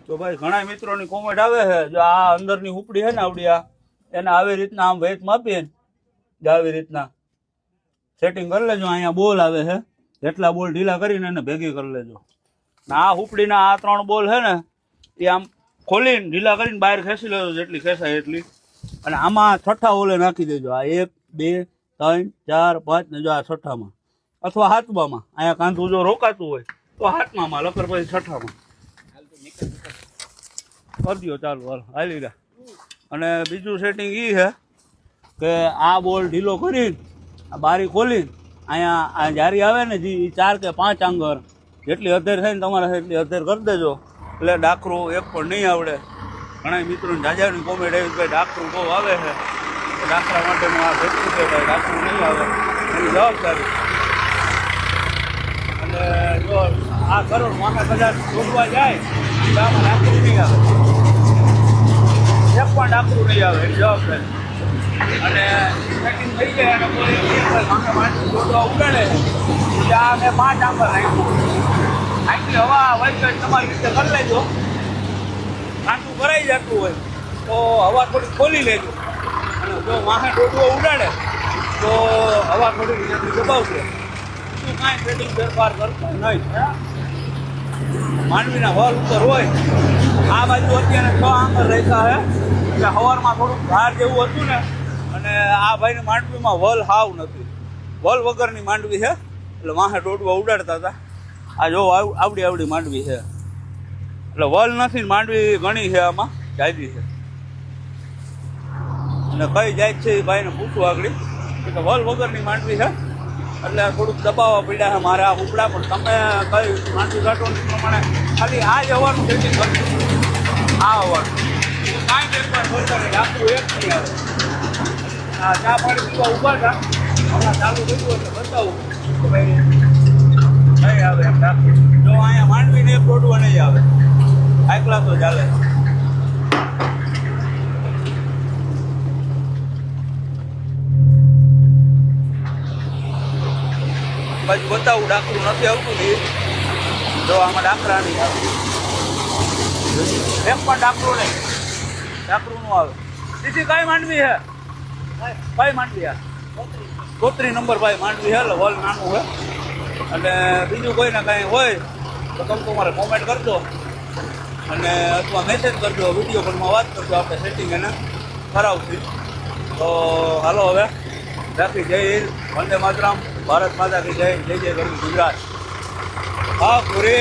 તો ભાઈ ઘણા મિત્રોની કોમેન્ટ આવે છે જો આ અંદરની ઉપડી છે ને આવડી આ એને આવી રીતના આમ વેચ માપીએ ને આવી રીતના સેટિંગ કરી લેજો. અહીંયા બોલ આવે છે, જેટલા બોલ ઢીલા કરીને એને ભેગી કરી લેજો. ને આ ઉપડીના આ 3 બોલ છે ને એ આમ ખોલીને ઢીલા કરીને બહાર ખેંચી લેજો જેટલી ખેંચાય એટલી. અને આમાં છઠ્ઠા ઓલે નાખી દેજો. આ 1 2 3 4 5 ને જો આ છઠ્ઠામાં અથવા હાથમાં. અહીંયા કાંધું જો રોકાતું હોય તો હાથમાં લકર પછી છઠ્ઠામાં કરી દો. ચાલુ હાલ હાલી રહ્યા. અને બીજું સેટિંગ એ છે કે આ બોલ ઢીલો કરીને આ બારી ખોલીને અહીંયા આ જારી આવે ને જે 4 કે 5 આંગર જેટલી અધેર થાય ને તમારે એટલી અધેર કરી દેજો એટલે ડાકરું એક પણ નહીં આવડે. ઘણા મિત્રોને જાજાની કોમેન્ટ આવી ભાઈ ડાકરું બહુ આવે છે, ડાકરા માટેનું આ ભેટું છે ભાઈ, ડાકરું નહીં આવે એની જવાબદારી. અને જો આ કરો માથા કદાચ શોધવા જાય તો આમાં ડાકરું નહીં આવે, એક પણ ડાકરું નહીં આવે એની જવાબદારી. અને સેટિંગ થઈ જાય અને કોઈ માથા માણસ શોધવા ઉડાડે ત્યાં મેં 5 આંબર રાખ્યું આટલી હવા વૈકટ તમારી રીતે કરી લેજો. કાંટું ભરાઈ જતું હોય તો હવા થોડી ખોલી લેજો. અને જો વાહે ડોડવો ઉડાડે તો હવા થોડી રીતે દબાવશે. શું કાંઈ સેટિંગ ફેરફાર કરતો નહીં. માંડવીના હોલ ઉપર હોય આ બાજુ અત્યારે 6 આંગર રહેતા છે એટલે સવારમાં થોડુંક ભાર જેવું હતું ને. અને આ ભાઈને માંડવીમાં વલ હાવ નથી, વલ વગરની માંડવી છે એટલે વાહે ડોડવા ઉડાડતા હતા. આ જો આવડી આવડી માંડવી છે એટલે વલ નથી, માંડવી ઘણી છે આમાં જાયદી છે. અને કઈ જાય છે એ ભાઈને પૂછવું આગળ કે વલ વગરની માંડવી છે એટલે થોડુંક દબાવવા પડ્યા છે મારે આ ઉપડા. પણ તમે કઈ માંડવી કાઢો એ પ્રમાણે ખાલી આ જ હવાનું સેટિંગ કરજો. આ હવાનું કાંઈ ફેરફાર કરતા નહીં, આખું એક નહીં આવે. આ ચા પાણી પીવા ઊભા હતા હમણાં ચાલુ થયું એટલે બતાવું કે ભાઈ નહીં આવે એમ ડાકું. જો અહીંયા માંડવીને એક દોડવા નહીં આવે, આકલા તો ચાલે. બાજુ બતાવું ડાકરું નથી આવતું ને જો આમાં ડાકરા નહીં આવે, એક પણ ડાકરું નહીં, ડાકરું નું આવે. બીજી કઈ માંડવી છે? કઈ માંડવી આ 33 નંબર ભાઈ માંડવી છે એટલે વલ નાનું છે. અને બીજું કોઈને કાંઈ હોય તો તમે તમારે કોમેન્ટ કરજો અને અથવા મેસેજ કરજો, વિડીયો કોલમાં વાત કરજો, આપણે સેટિંગ એને કરાવશું. તો હાલો હવે રાખી જય હિન્દ, વંદે માતરમ, ભારત માતા કી જય, જય જય ગરવી ગુજરાત. હા પૂરે.